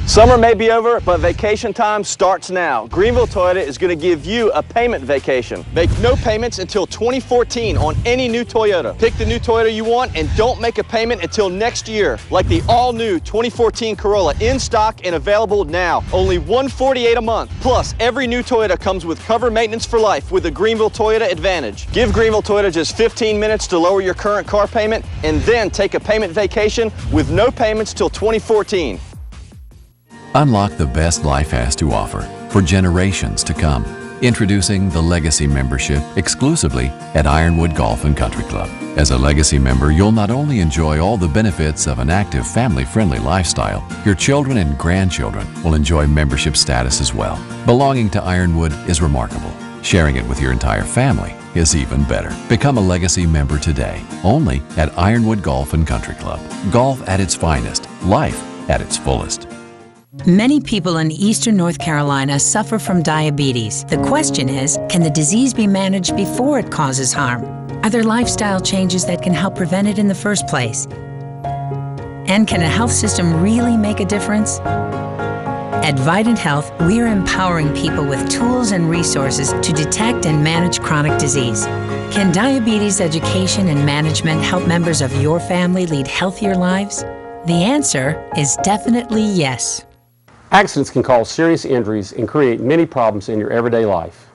Summer may be over, but vacation time starts now. Greenville Toyota is going to give you a payment vacation. Make no payments until 2014 on any new Toyota. Pick the new Toyota you want and don't make a payment until next year. Like the all-new 2014 Corolla, in stock and available now. Only $148 a month. Plus, every new Toyota comes with cover maintenance for life with the Greenville Toyota Advantage. Give Greenville Toyota just 15 minutes to lower your current car payment and then take a payment vacation with no payments till 2014. Unlock the best life has to offer for generations to come. Introducing the Legacy Membership exclusively at Ironwood Golf and Country Club. As a Legacy member, you'll not only enjoy all the benefits of an active, family-friendly lifestyle, your children and grandchildren will enjoy membership status as well. Belonging to Ironwood is remarkable. Sharing it with your entire family is even better. Become a Legacy member today, only at Ironwood Golf and Country Club. Golf at its finest, life at its fullest. Many people in eastern North Carolina suffer from diabetes. The question is, can the disease be managed before it causes harm? Are there lifestyle changes that can help prevent it in the first place? And can a health system really make a difference? At Vidant Health, we're empowering people with tools and resources to detect and manage chronic disease. Can diabetes education and management help members of your family lead healthier lives? The answer is definitely yes. Accidents can cause serious injuries and create many problems in your everyday life.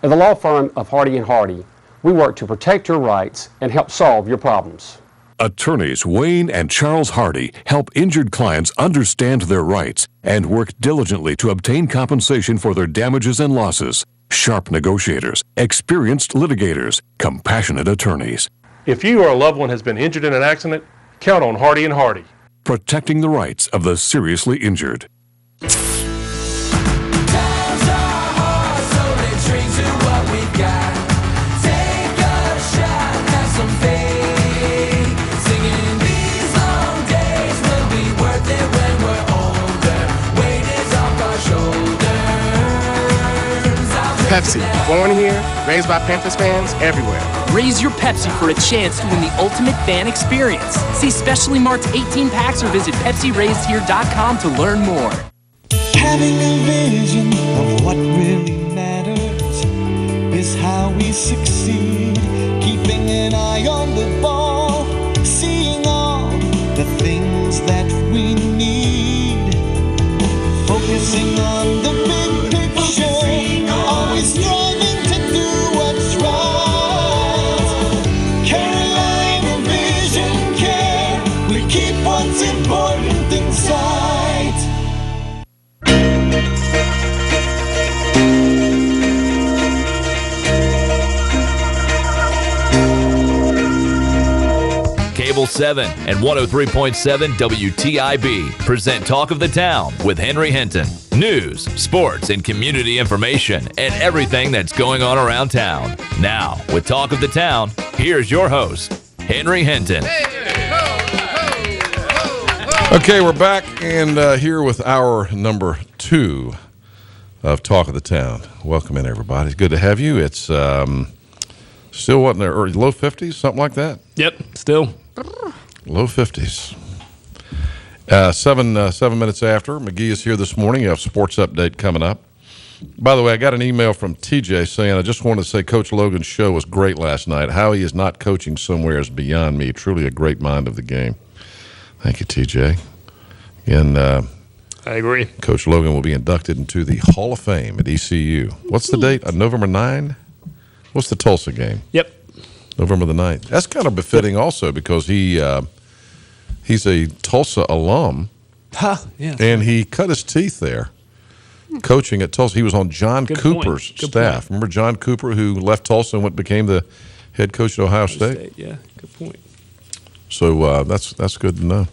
At the law firm of Hardy & Hardy, we work to protect your rights and help solve your problems. Attorneys Wayne and Charles Hardy help injured clients understand their rights and work diligently to obtain compensation for their damages and losses. Sharp negotiators, experienced litigators, compassionate attorneys. If you or a loved one has been injured in an accident, count on Hardy & Hardy. Protecting the rights of the seriously injured. Pepsi, born here, raised by Panthers fans everywhere. Raise your Pepsi for a chance to win the ultimate fan experience. See specially marked 18 packs or visit PepsiRaisedHere.com to learn more. Having a vision of what really matters is how we succeed. Keeping an eye on the ball, seeing all the things that we need. Focusing on the big picture, always striving to do what's right. Carolina Vision Care, we keep what's important in sight. Cable 7 and 103.7 WTIB present Talk of the Town with Henry Hinton. News, sports, and community information, and everything that's going on around town. Now, with Talk of the Town, here's your host, Henry Hinton. Okay, we're back and here with our number 2 of Talk of the Town. Welcome in, everybody. It's good to have you. It's still what, in the low 50s, something like that? Yep, still. Low 50s. 7 minutes after. McGee is here this morning. You have sports update coming up. By the way, I got an email from TJ saying, I just wanted to say Coach Logan's show was great last night. How he is not coaching somewhere is beyond me. Truly a great mind of the game. Thank you, TJ. And I agree. Coach Logan will be inducted into the Hall of Fame at ECU. What's the date? November 9? What's the Tulsa game? Yep. November the 9th. That's kind of befitting also because he's a Tulsa alum, yeah. And he cut his teeth there coaching at Tulsa. He was on John Cooper's staff. Remember John Cooper, who left Tulsa and became the head coach at Ohio State? Yeah, good point. So that's good to know.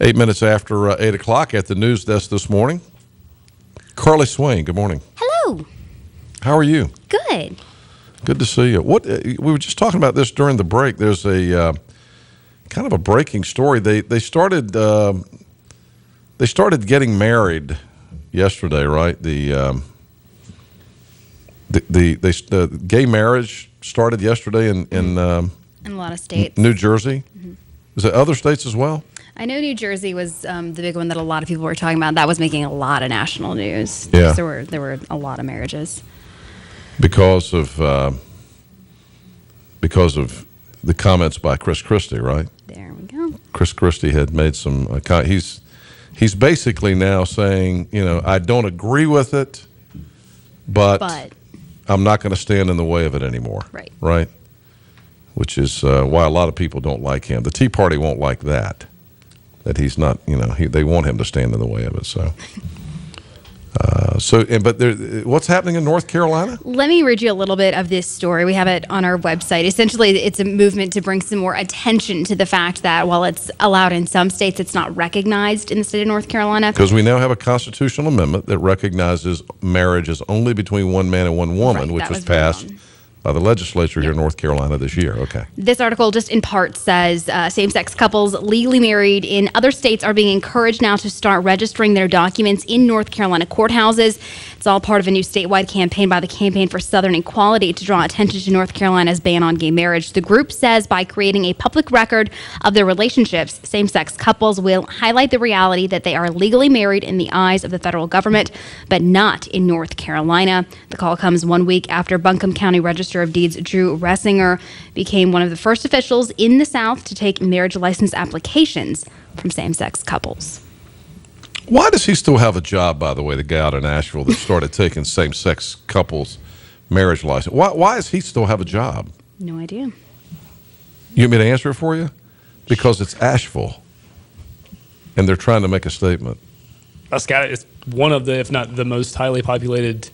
8 minutes after 8 o'clock at the news desk this morning, Carly Swain, good morning. Hello. How are you? Good. Good to see you. We were just talking about this during the break. There's a kind of a breaking story. They started getting married yesterday, right? The gay marriage started yesterday in a lot of states. New Jersey. Mm-hmm. Is it other states as well? I know New Jersey was the big one that a lot of people were talking about. That was making a lot of national news. Yeah. There were a lot of marriages. Because of the comments by Chris Christie, right? There we go. Chris Christie had made some. He's basically now saying, I don't agree with it, but I'm not going to stand in the way of it anymore. Right. Right. Which is why a lot of people don't like him. The Tea Party won't like that. That he's not, they want him to stand in the way of it. So. What's happening in North Carolina? Let me read you a little bit of this story. We have it on our website. Essentially, it's a movement to bring some more attention to the fact that while it's allowed in some states, it's not recognized in the state of North Carolina. Because we now have a constitutional amendment that recognizes marriage as only between one man and one woman, which was passed by the legislature here in North Carolina this year. Okay. This article just in part says same-sex couples legally married in other states are being encouraged now to start registering their documents in North Carolina courthouses. It's all part of a new statewide campaign by the Campaign for Southern Equality to draw attention to North Carolina's ban on gay marriage. The group says by creating a public record of their relationships, same-sex couples will highlight the reality that they are legally married in the eyes of the federal government, but not in North Carolina. The call comes 1 week after Buncombe County Register of Deeds Drew Ressinger became one of the first officials in the South to take marriage license applications from same-sex couples. Why does he still have a job, by the way, the guy out in Asheville that started taking same-sex couples marriage license? Why does he still have a job? No idea. You want me to answer it for you? Because it's Asheville, and they're trying to make a statement. It's one of the, if not the most highly populated.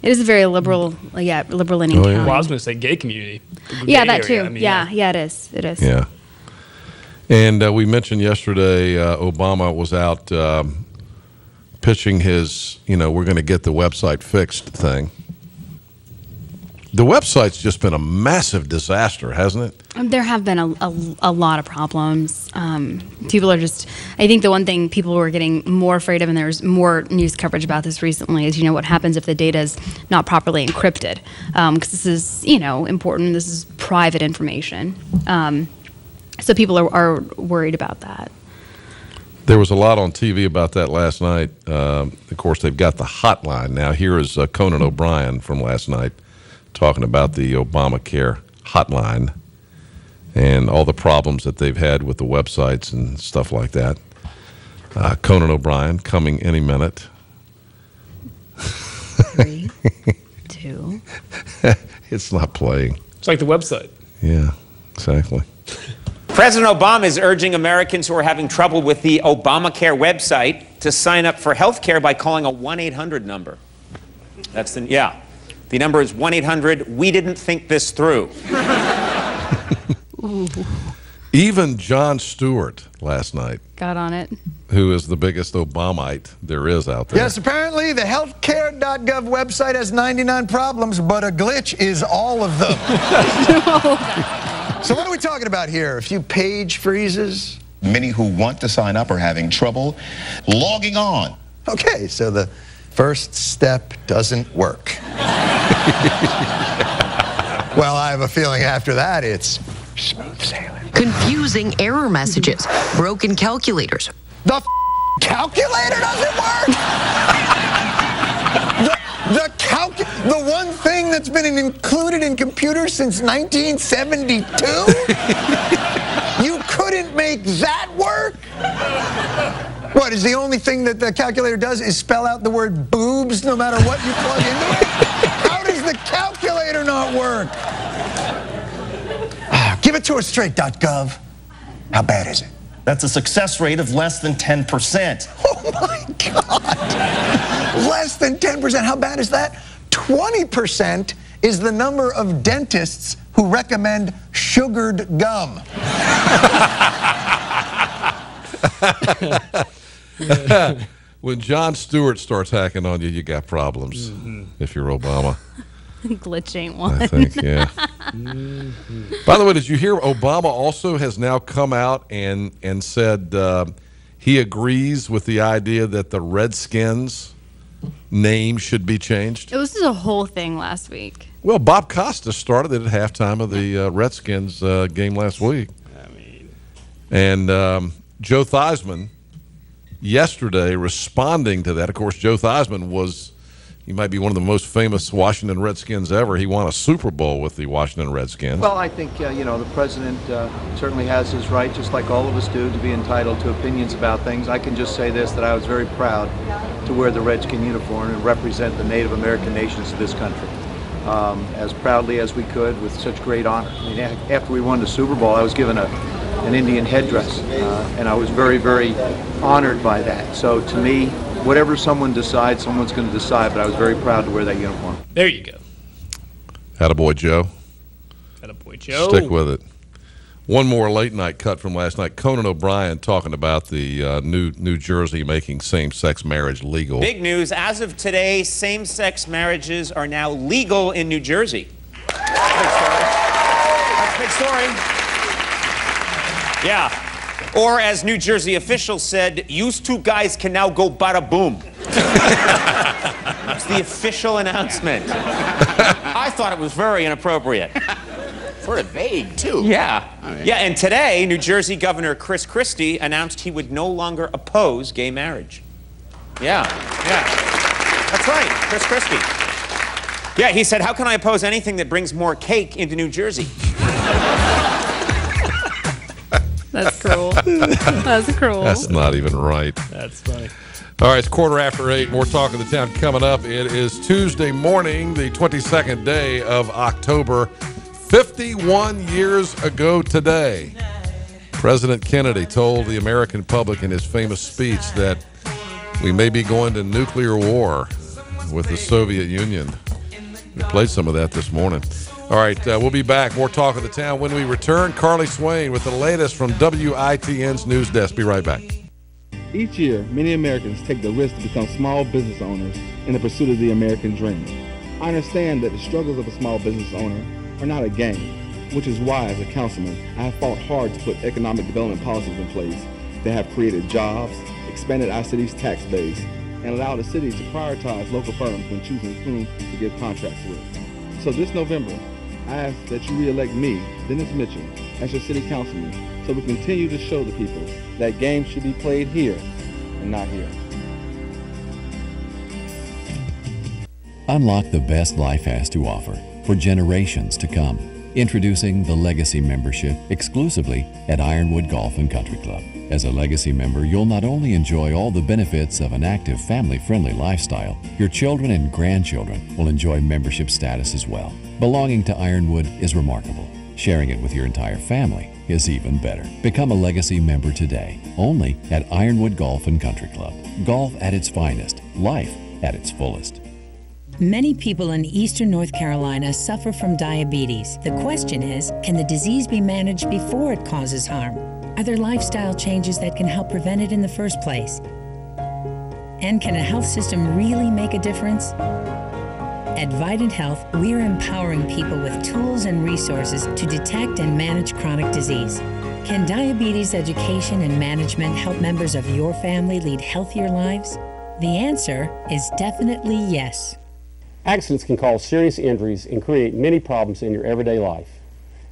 It is a very liberal-leaning county. Well, I was going to say gay community. Yeah, Gay that area. too. I mean, Yeah, it is. It is. Yeah. And we mentioned yesterday Obama was out pitching his, we're going to get the website fixed thing. The website's just been a massive disaster, hasn't it? There have been a lot of problems. People are just, I think the one thing people were getting more afraid of, and there's more news coverage about this recently, is, what happens if the data is not properly encrypted? Because this is, important. This is private information. So people are worried about that. There was a lot on TV about that last night. Of course, they've got the hotline now. Here is Conan O'Brien from last night talking about the Obamacare hotline and all the problems that they've had with the websites and stuff like that. Conan O'Brien coming any minute. 3, 2. It's not playing. It's like the website. Yeah, exactly. President Obama is urging Americans who are having trouble with the Obamacare website to sign up for health care by calling a 1-800 number. The number is 1-800-we-didn't-think-this-through. Even Jon Stewart last night Got on it. Who is the biggest Obamite there is out there. Yes, apparently the healthcare.gov website has 99 problems, but a glitch is all of them. So what are we talking about here? A few page freezes? Many who want to sign up are having trouble logging on. Okay, so the first step doesn't work. Well, I have a feeling after that it's smooth sailing. Confusing error messages, broken calculators. The calculator doesn't work? The one thing that's been included in computers since 1972? You couldn't make that work? What, is the only thing that the calculator does is spell out the word boobs no matter what you plug into it? How does the calculator not work? Give it to us straight.gov. How bad is it? That's a success rate of less than 10%. Oh my God! Less than 10%. How bad is that? 20% is the number of dentists who recommend sugared gum. When Jon Stewart starts hacking on you, you got problems. If you're Obama. Glitch ain't one. I think, yeah. By the way, did you hear Obama also has now come out and said he agrees with the idea that the Redskins name should be changed? It was a whole thing last week. Well, Bob Costas started it at halftime of the Redskins game last week. And Joe Theismann yesterday responding to that. Of course, Joe Theismann he might be one of the most famous Washington Redskins ever. He won a Super Bowl with the Washington Redskins. Well, I think, the president certainly has his right, just like all of us do, to be entitled to opinions about things. I can just say this, that I was very proud to wear the Redskin uniform and represent the Native American nations of this country as proudly as we could with such great honor. I mean, after we won the Super Bowl, I was given an Indian headdress, and I was very, very honored by that. So to me, whatever someone decides, someone's going to decide, but I was very proud to wear that uniform. There you go. Attaboy, Joe. Attaboy, Joe. Stick with it. One more late night cut from last night. Conan O'Brien talking about the New Jersey making same-sex marriage legal. Big news. As of today, same-sex marriages are now legal in New Jersey. That's a big story. Yeah. Or, as New Jersey officials said, "Used two guys can now go bada boom." It's the official announcement. I thought it was very inappropriate. Sort of vague, too. Yeah. Yeah, and today, New Jersey Governor Chris Christie announced he would no longer oppose gay marriage. Yeah. That's right, Chris Christie. Yeah, he said, "How can I oppose anything that brings more cake into New Jersey?" That's cruel. That's cruel. That's not even right. That's funny. All right, it's 8:15. More Talk of the Town coming up. It is Tuesday morning, the 22nd day of October. 51 years ago today, President Kennedy told the American public in his famous speech that we may be going to nuclear war with the Soviet Union. We played some of that this morning. All right, we'll be back. More Talk of the Town when we return. Carly Swain with the latest from WITN's News Desk. Be right back. Each year, many Americans take the risk to become small business owners in the pursuit of the American dream. I understand that the struggles of a small business owner are not a game, which is why, as a councilman, I have fought hard to put economic development policies in place that have created jobs, expanded our city's tax base, and allowed the city to prioritize local firms when choosing whom to give contracts with. So this November, I ask that you re-elect me, Dennis Mitchell, as your city councilman, so we continue to show the people that games should be played here and not here. Unlock the best life has to offer for generations to come. Introducing the Legacy Membership exclusively at Ironwood Golf and Country Club. As a Legacy member, you'll not only enjoy all the benefits of an active, family-friendly lifestyle, your children and grandchildren will enjoy membership status as well. Belonging to Ironwood is remarkable. Sharing it with your entire family is even better. Become a Legacy member today, only at Ironwood Golf and Country Club. Golf at its finest, life at its fullest. Many people in eastern North Carolina suffer from diabetes. The question is, can the disease be managed before it causes harm? Are there lifestyle changes that can help prevent it in the first place? And can a health system really make a difference? At Vidant Health, we're empowering people with tools and resources to detect and manage chronic disease. Can diabetes education and management help members of your family lead healthier lives? The answer is definitely yes. Accidents can cause serious injuries and create many problems in your everyday life.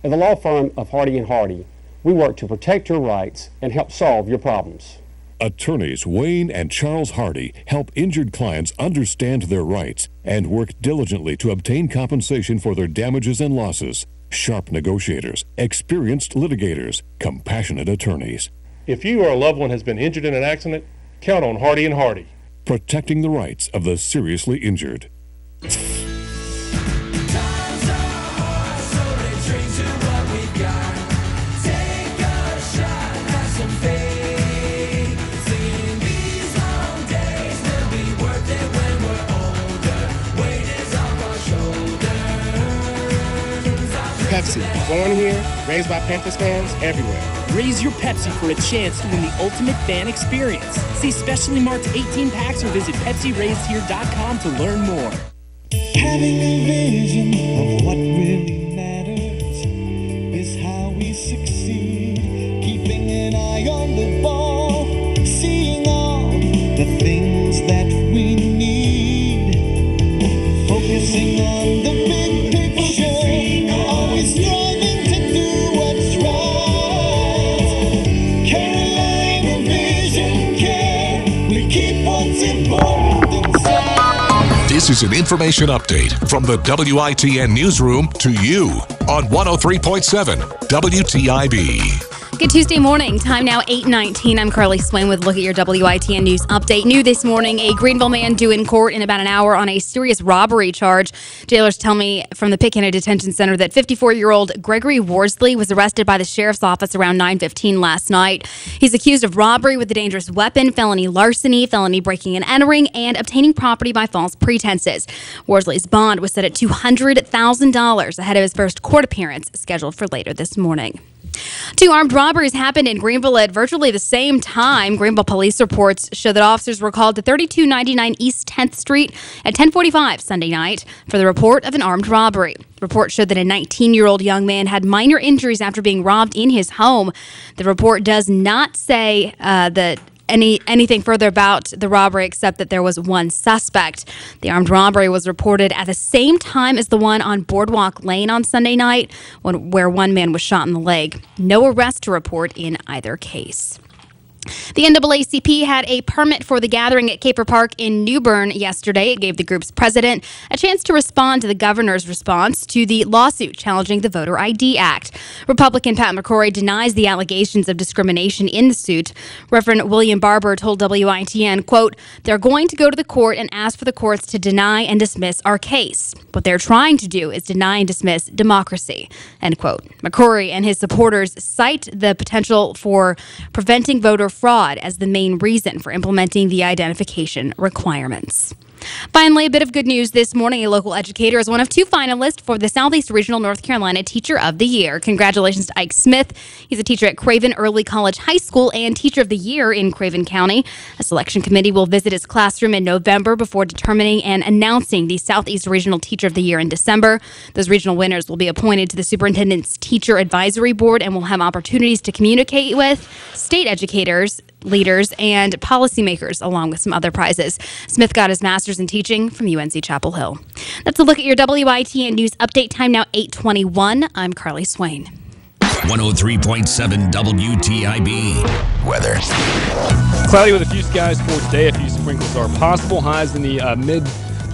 At the law firm of Hardy & Hardy, we work to protect your rights and help solve your problems. Attorneys Wayne and Charles Hardy help injured clients understand their rights and work diligently to obtain compensation for their damages and losses. Sharp negotiators, experienced litigators, compassionate attorneys. If you or a loved one has been injured in an accident, count on Hardy & Hardy. Protecting the rights of the seriously injured. Pepsi, born here, raised by Panthers fans everywhere. Raise your Pepsi for a chance to win the ultimate fan experience. See specially marked 18 packs or visit PepsiRaisedHere.com to learn more. Having a vision of what really matters is how we succeed. Keeping an eye on the ball, seeing all the things that we need. Focusing on the big picture, always striving to do what's right. Carolina This is an information update from the WITN newsroom to you on 103.7 WTIB. Good Tuesday morning. Time now 8:19. I'm Carly Swain with Look at Your WITN News Update. New this morning, a Greenville man due in court in about an hour on a serious robbery charge. Jailers tell me from the Pitt County Detention Center that 54-year-old Gregory Worsley was arrested by the sheriff's office around 9:15 last night. He's accused of robbery with a dangerous weapon, felony larceny, felony breaking and entering, and obtaining property by false pretenses. Worsley's bond was set at $200,000 ahead of his first court appearance scheduled for later this morning. Two armed robberies happened in Greenville at virtually the same time. Greenville police reports show that officers were called to 3299 East 10th Street at 10:45 Sunday night for the report of an armed robbery. Reports showed that a 19-year-old young man had minor injuries after being robbed in his home. The report does not say that anything further about the robbery except that there was one suspect. The armed robbery was reported at the same time as the one on Boardwalk Lane on Sunday night, where one man was shot in the leg. No arrest to report in either case. The NAACP had a permit for the gathering at Caper Park in New Bern yesterday. It gave the group's president a chance to respond to the governor's response to the lawsuit challenging the Voter ID Act. Republican Pat McCrory denies the allegations of discrimination in the suit. Reverend William Barber told WITN, quote, "They're going to go to the court and ask for the courts to deny and dismiss our case. What they're trying to do is deny and dismiss democracy," end quote. McCrory and his supporters cite the potential for preventing voter fraud as the main reason for implementing the identification requirements. Finally, a bit of good news this morning. A local educator is one of two finalists for the Southeast Regional North Carolina Teacher of the Year. Congratulations to Ike Smith. He's a teacher at Craven Early College High School and Teacher of the Year in Craven County. A selection committee will visit his classroom in November before determining and announcing the Southeast Regional Teacher of the Year in December. Those regional winners will be appointed to the Superintendent's Teacher Advisory Board and will have opportunities to communicate with state educators, leaders, and policymakers, along with some other prizes. Smith got his master's in teaching from UNC Chapel Hill. That's a look at your WITN News Update. Time now 8:21. I'm Carly Swain. 103.7 WTIB. Weather. Cloudy with a few skies for today. A few sprinkles are possible. Highs in the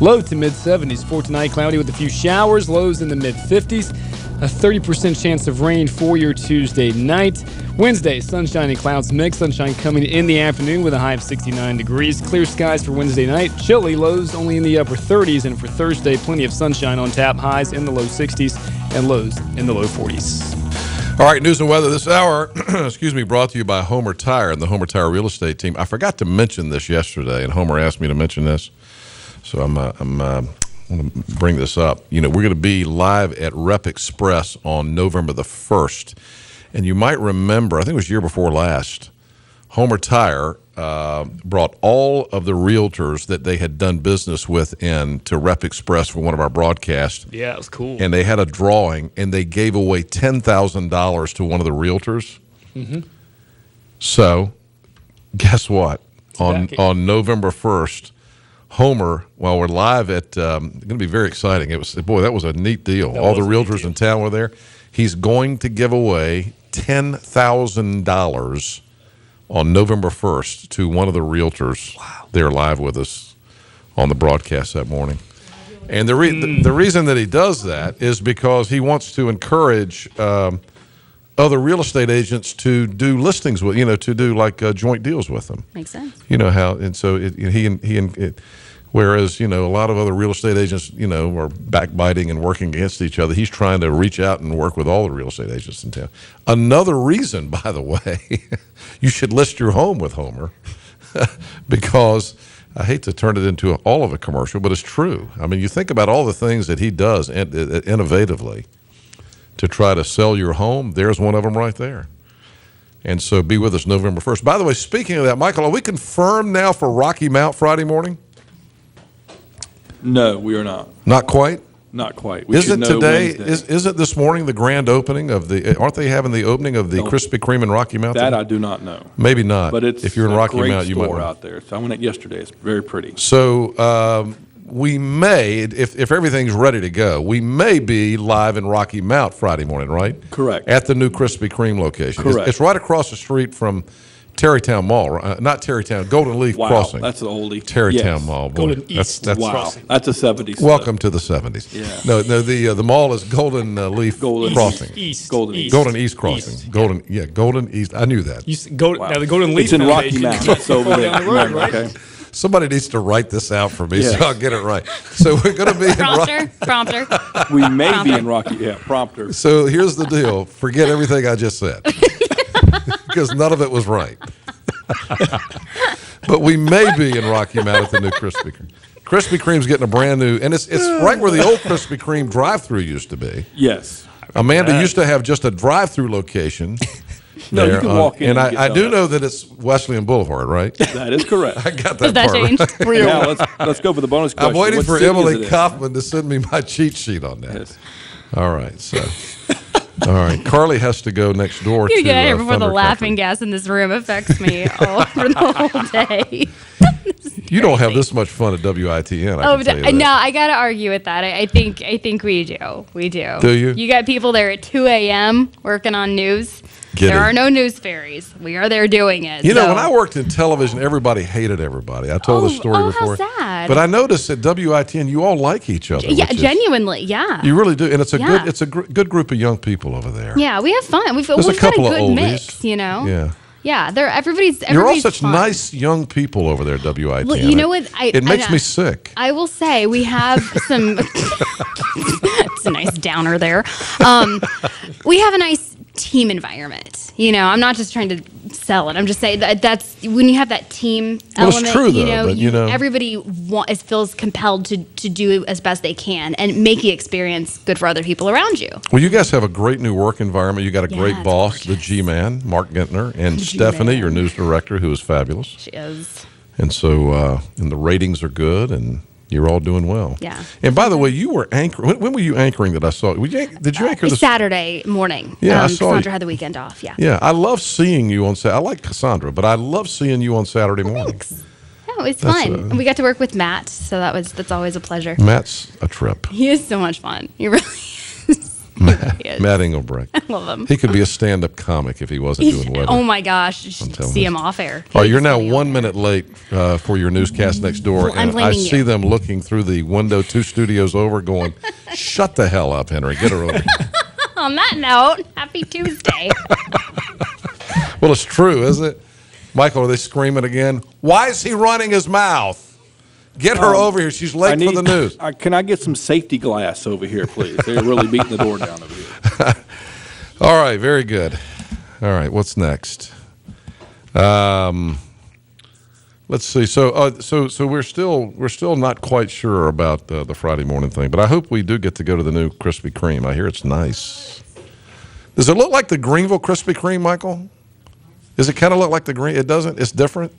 low to mid 70s for tonight. Cloudy with a few showers. Lows in the mid 50s. A 30% chance of rain for your Tuesday night. Wednesday, sunshine and clouds mix. Sunshine coming in the afternoon with a high of 69 degrees. Clear skies for Wednesday night. Chilly, lows only in the upper 30s. And for Thursday, plenty of sunshine on tap. Highs in the low 60s and lows in the low 40s. All right, news and weather this hour, brought to you by Homer Tire and the Homer Tire Real Estate Team. I forgot to mention this yesterday, and Homer asked me to mention this, so I'm going to bring this up. You know, we're going to be live at Rep Express on November the 1st, and you might remember, I think it was year before last, Homer Tire brought all of the realtors that they had done business with in to Rep Express for one of our broadcasts. Yeah, it was cool. And they had a drawing, and they gave away $10,000 to one of the realtors. Mm-hmm. So, guess what? On November 1st, Homer, while we're live at, going to be very exciting. That was a neat deal. All the realtors in town were there. He's going to give away $10,000 on November 1st to one of the realtors. Wow. They're live with us on the broadcast that morning. And the reason that he does that is because he wants to encourage other real estate agents to do listings with, to do like joint deals with them. Makes sense. You know how, and so whereas, a lot of other real estate agents, are backbiting and working against each other, he's trying to reach out and work with all the real estate agents in town. Another reason, by the way, you should list your home with Homer because I hate to turn it into all of a commercial, but it's true. I mean, you think about all the things that he does innovatively to try to sell your home. There's one of them right there. And so be with us November 1st. By the way, speaking of that, Michael, are we confirmed now for Rocky Mount Friday morning? No, we are not. Not quite? Not quite. Isn't today, isn't this morning the grand opening of aren't they having the opening of the Krispy Kreme in Rocky Mount? That I do not know. Maybe not. But it's if you're in Rocky Mount, you might know. Out there. So I went yesterday. It's very pretty. So we may, if everything's ready to go, we may be live in Rocky Mount Friday morning, right? Correct. At the new Krispy Kreme location. Correct. It's right across the street from Tarrytown Mall, right? Not Tarrytown, Golden Leaf Crossing. That's the oldie. Tarrytown Yes. Mall. Boy. Golden East. Wow. That's a 70s. Welcome to the 70s. Yeah. No, the mall is Golden Leaf Crossing. Golden East Crossing. Golden East. I knew that. Now the Golden Leaf It's in Rocky Foundation Mount. is It's over there. down the road, right? Okay. Somebody needs to write this out for me Yes. so I'll get it right. So we're going to be in Prompter. We may be in Rocky. Yeah, prompter. So here's the deal. Forget everything I just said. Because none of it was right. But we may be in Rocky Mount at the new Krispy Kreme. Krispy Kreme's getting a brand new, and it's right where the old Krispy Kreme drive-thru used to be. Yes. Amanda used to have just a drive-thru location. No, you there, can walk in and and get I do donuts. know that it's Wesleyan Boulevard, right? That is correct. I got Does that that part change right. for you? Now, let's go for the bonus question. I'm waiting What for city is Emily it in? Kaufman to send me my cheat sheet on that. All right, so all right, Carly has to go next door You to get out of here before the Thunder laughing gas in this room affects me all over the whole day. Country. You don't have this much fun at WITN. I can tell you that. No, I gotta argue with that. I think we do. We do. Do you? You got people there at 2 a.m. working on news. Get there it. are no news fairies. We are there doing it. You know, so- when I worked in television, everybody hated everybody. I told this story before. how sad. But I noticed at WITN, you all like each other. Yeah, which is- genuinely, yeah. You really do, and it's a Yeah. good group of young people over there. Yeah, we have fun. We've There's a got a couple of good oldies. mix, you know. Yeah. Yeah, everybody's You're all such fun. nice young people over there at WITN. Well, you know what? It makes me sick. I will say we have some. It's a nice downer there. We have a nice team environment. You know, I'm not just trying to sell it. I'm just saying that's when you have that team Well, it's element. true, you though, know, but, you know- everybody feels compelled to do as best they can and make the experience good for other people around you. Well, you guys have a great new work environment. You got a great it's boss, the G-Man, Mark Gentner, and Stephanie, your news director, who is fabulous. She is. And so, and the ratings are good, and you're all doing well. Yeah. And by the way, you were anchoring. When were you anchoring that I saw? Did you anchor this? Saturday morning. Yeah, I saw Cassandra you. had the weekend off. Yeah. Yeah, I love seeing you on Saturday. I like Cassandra, but I love seeing you on Saturday morning. Yeah, it was That's fun. a- And we got to work with Matt, so that's always a pleasure. Matt's a trip. He is so much fun. He really Matt Engelbrecht. I love him. He could be a stand-up comic if he wasn't doing weather. Oh my gosh, you should on television. see him off air. All right, you're now 1 minute late for your newscast next door, Well, I'm and I blaming see you. them looking through the window 2 studios over going, shut the hell up, Henry. Get her over here. On that note, happy Tuesday. Well, it's true, isn't it? Michael, are they screaming again? Why is he running his mouth? Get her over here. She's late for the news. Can I get some safety glass over here, please? They're really beating the door down over here. All right, very good. All right, what's next? Let's see. So we're still not quite sure about the Friday morning thing, but I hope we do get to go to the new Krispy Kreme. I hear it's nice. Does it look like the Greenville Krispy Kreme, Michael? Does it kind of look like the Green? It doesn't. It's different.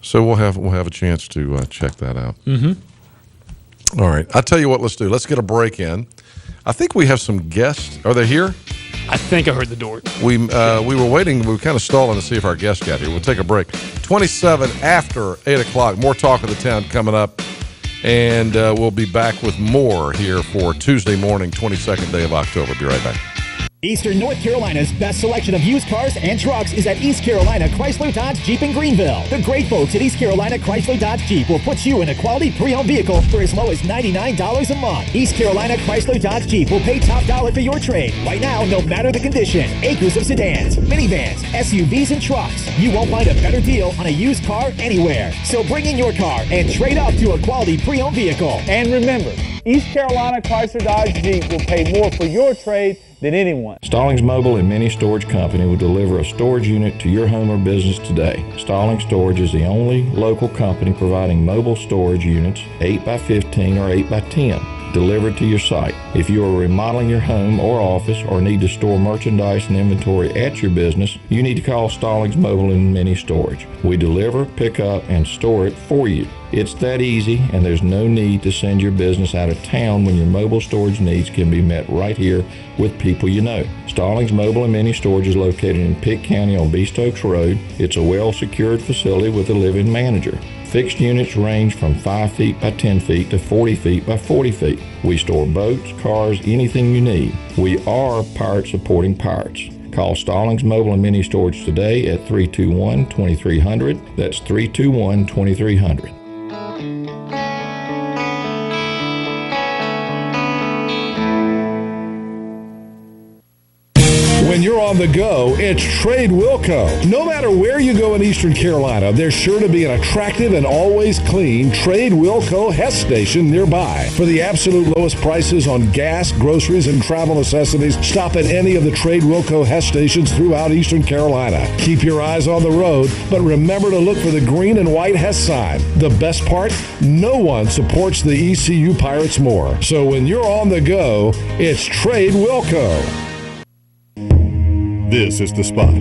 So we'll have a chance to check that out. Mm-hmm. All right. I'll tell you what. Let's do. Let's get a break in. I think we have some guests. Are they here? I think I heard the door. We were waiting. We were kind of stalling to see if our guests got here. We'll take a break. 27 after 8 o'clock. More Talk of the Town coming up. And we'll be back with more here for Tuesday morning, 22nd day of October. Be right back. Eastern North Carolina's best selection of used cars and trucks is at East Carolina Chrysler Dodge Jeep in Greenville. The great folks at East Carolina Chrysler Dodge Jeep will put you in a quality pre-owned vehicle for as low as $99 a month. East Carolina Chrysler Dodge Jeep will pay top dollar for your trade. Right now, no matter the condition. Acres of sedans, minivans, SUVs, and trucks. You won't find a better deal on a used car anywhere. So bring in your car and trade up to a quality pre-owned vehicle. And remember, East Carolina Chrysler Dodge Jeep will pay more for your trade than anyone. Stallings Mobile and Mini Storage Company will deliver a storage unit to your home or business today. Stallings Storage is the only local company providing mobile storage units 8x15 or 8x10 delivered to your site. If you are remodeling your home or office or need to store merchandise and inventory at your business, you need to call Stallings Mobile and Mini Storage. We deliver, pick up, and store it for you. It's that easy, and there's no need to send your business out of town when your mobile storage needs can be met right here with people you know. Stallings Mobile and Mini Storage is located in Pitt County on Beast Oaks Road. It's a well-secured facility with a live-in manager. Fixed units range from 5 feet by 10 feet to 40 feet by 40 feet. We store boats, cars, anything you need. We are Pirates Supporting Pirates. Call Stallings Mobile and Mini Storage today at 321-2300. That's 321-2300. When you're on the go, it's Trade Wilco. No matter where you go in Eastern Carolina, there's sure to be an attractive and always clean Trade Wilco Hess station nearby. For the absolute lowest prices on gas, groceries, and travel necessities, stop at any of the Trade Wilco Hess stations throughout Eastern Carolina. Keep your eyes on the road, but remember to look for the green and white Hess sign. The best part? No one supports the ECU Pirates more. So when you're on the go, it's Trade Wilco. This is the spot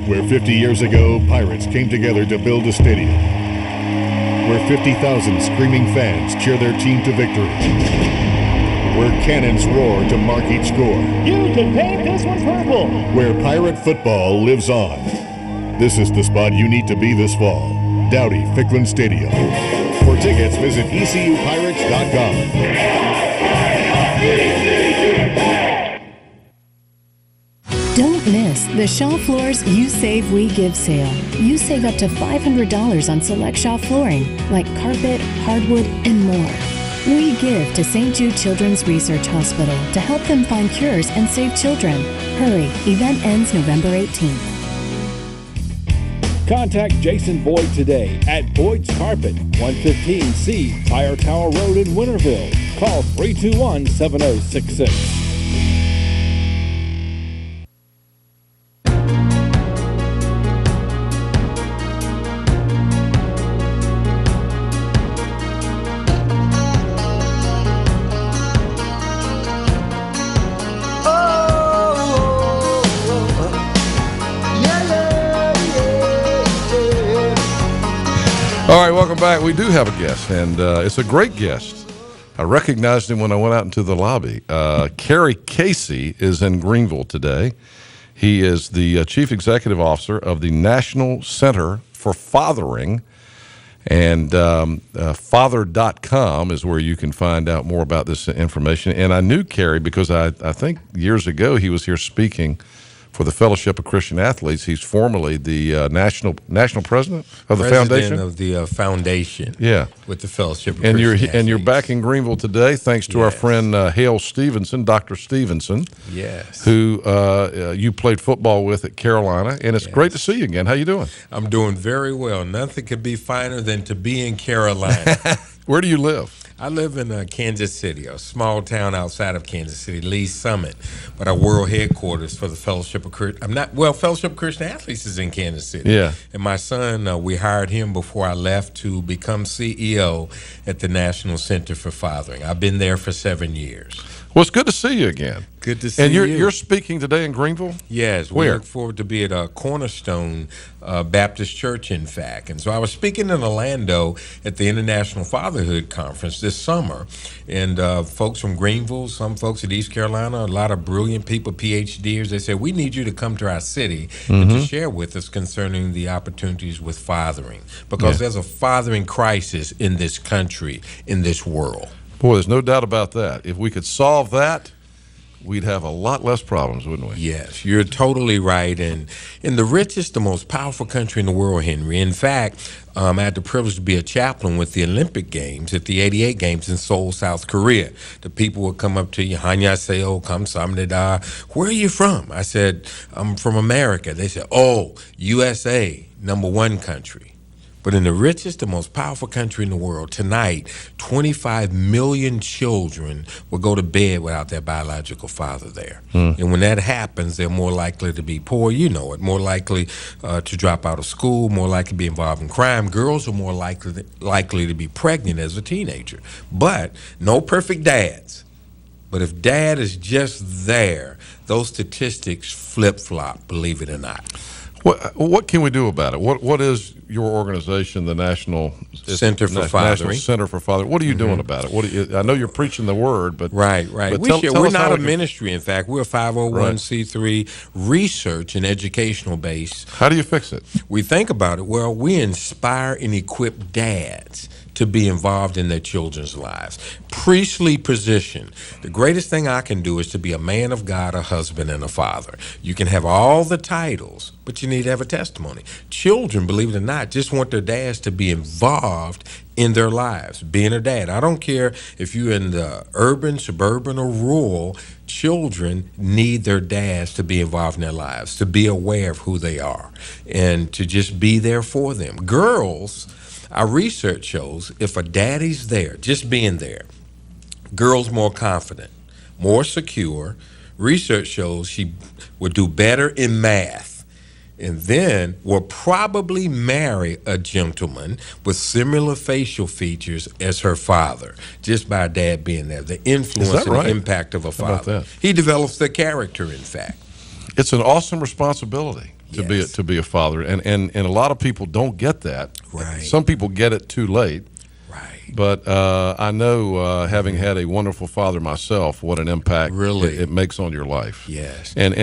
where 50 years ago, Pirates came together to build a stadium, where 50,000 screaming fans cheer their team to victory, where cannons roar to mark each score. You can paint this one purple. Where Pirate football lives on. This is the spot you need to be this fall. Dowdy Ficklin Stadium. For tickets, visit ECUPirates.com. Don't miss the Shaw Floors You Save, We Give sale. You save up to $500 on select Shaw flooring, like carpet, hardwood, and more. We give to St. Jude Children's Research Hospital to help them find cures and save children. Hurry, event ends November 18th. Contact Jason Boyd today at Boyd's Carpet, 115C Tire Tower Road in Winterville. Call 321-7066. All right, welcome back. We do have a guest, and it's a great guest. I recognized him when I went out into the lobby. Kerry Casey is in Greenville today. He is the Chief Executive Officer of the National Center for Fathering, and father.com is where you can find out more about this information. And I knew Kerry because I think years ago he was here speaking for the Fellowship of Christian Athletes. He's formerly the national president of the foundation. President of the foundation. Yeah, with the Fellowship of and Christian Athletes. And you're back in Greenville today, thanks to our friend Hale Stevenson, Dr. Stevenson. Yes. Who you played football with at Carolina, and it's great to see you again. How you doing? I'm doing very well. Nothing could be finer than to be in Carolina. Where do you live? I live in Kansas City, a small town outside of Kansas City, Lee's Summit. But our world headquarters for the Fellowship of Fellowship of Christian Athletes is in Kansas City. Yeah. And my son, we hired him before I left to become CEO at the National Center for Fathering. I've been there for 7 years. Well, it's good to see you again. Good to see you. And you. You're speaking today in Greenville? Yes. Where? We look forward to be at Cornerstone Baptist Church, in fact. And so I was speaking in Orlando at the International Fatherhood Conference this summer. And folks from Greenville, some folks at East Carolina, a lot of brilliant people, PhDers, they said, we need you to come to our city and to share with us concerning the opportunities with fathering. Because there's a fathering crisis in this country, in this world. Boy, there's no doubt about that. If we could solve that, we'd have a lot less problems, wouldn't we? Yes, you're totally right. And in the richest, the most powerful country in the world, Henry. In fact, I had the privilege to be a chaplain with the Olympic Games at the 88 Games in Seoul, South Korea. The people would come up to you, Hannyeonghaseyo, kamsahamnida. Where are you from? I said, I'm from America. They said, oh, USA, #1 country. But in the richest, the most powerful country in the world, tonight, 25 million children will go to bed without their biological father there. And when that happens, they're more likely to be poor, you know it, more likely to drop out of school, more likely to be involved in crime. Girls are more likely to be pregnant as a teenager. But no perfect dads. But if dad is just there, those statistics flip-flop, believe it or not. What can we do about it? What is your organization, the National Center for Fathering? National Center for Fathering. What are you doing about it? I know you're preaching the word, but right. But We're not a ministry. In fact, we're a 501c3 research and educational base. How do you fix it? We think about it. Well, we inspire and equip dads to be involved in their children's lives. Priestly position. The greatest thing I can do is to be a man of God, a husband, and a father. You can have all the titles, but you need to have a testimony. Children, believe it or not, just want their dads to be involved in their lives, being a dad. I don't care if you're in the urban, suburban, or rural, children need their dads to be involved in their lives, to be aware of who they are, and to just be there for them. Girls, our research shows if a daddy's there, just being there, girls more confident, more secure. Research shows she would do better in math, and then will probably marry a gentleman with similar facial features as her father, just by dad being there. The influence and the impact of a father. He develops the character, in fact. It's an awesome responsibility to be a father, and a lot of people don't get that. Right. Some people get it too late. But I know, having had a wonderful father myself, what an impact it makes on your life. Yes. I'm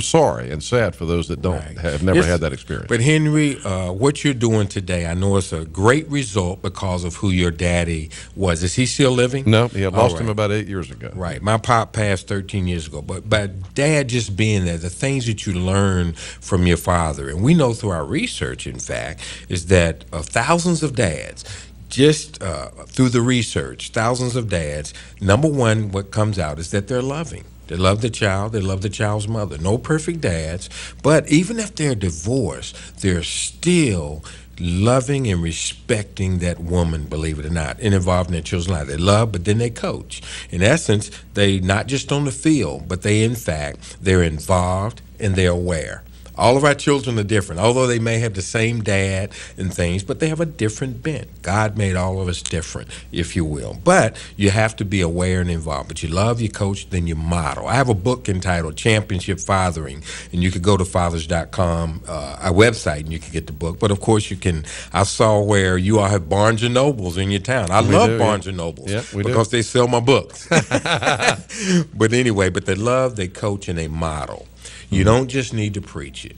sorry and sad for those that don't have never had that experience. But Henry, what you're doing today, I know it's a great result because of who your daddy was. Is he still living? No, he had lost him about 8 years ago. Right. My pop passed 13 years ago. But dad just being there, the things that you learn from your father, and we know through our research, in fact, is that thousands of dads, just through the research, thousands of dads, number one, what comes out is that they're loving. They love the child. They love the child's mother. No perfect dads, but even if they're divorced, they're still loving and respecting that woman, believe it or not, and involved in their children's life. They love, but then they coach. In essence, they not just on the field, but they, in fact, they're involved and they're aware. All of our children are different, although they may have the same dad and things, but they have a different bent. God made all of us different, if you will. But you have to be aware and involved. But you love your coach, then you model. I have a book entitled Championship Fathering, and you could go to fathers.com, our website, and you can get the book. But, of course, you can. I saw where you all have Barnes & Nobles in your town. I love Barnes & Nobles because they sell my books. But anyway, but they love, they coach, and they model. You don't just need to preach it.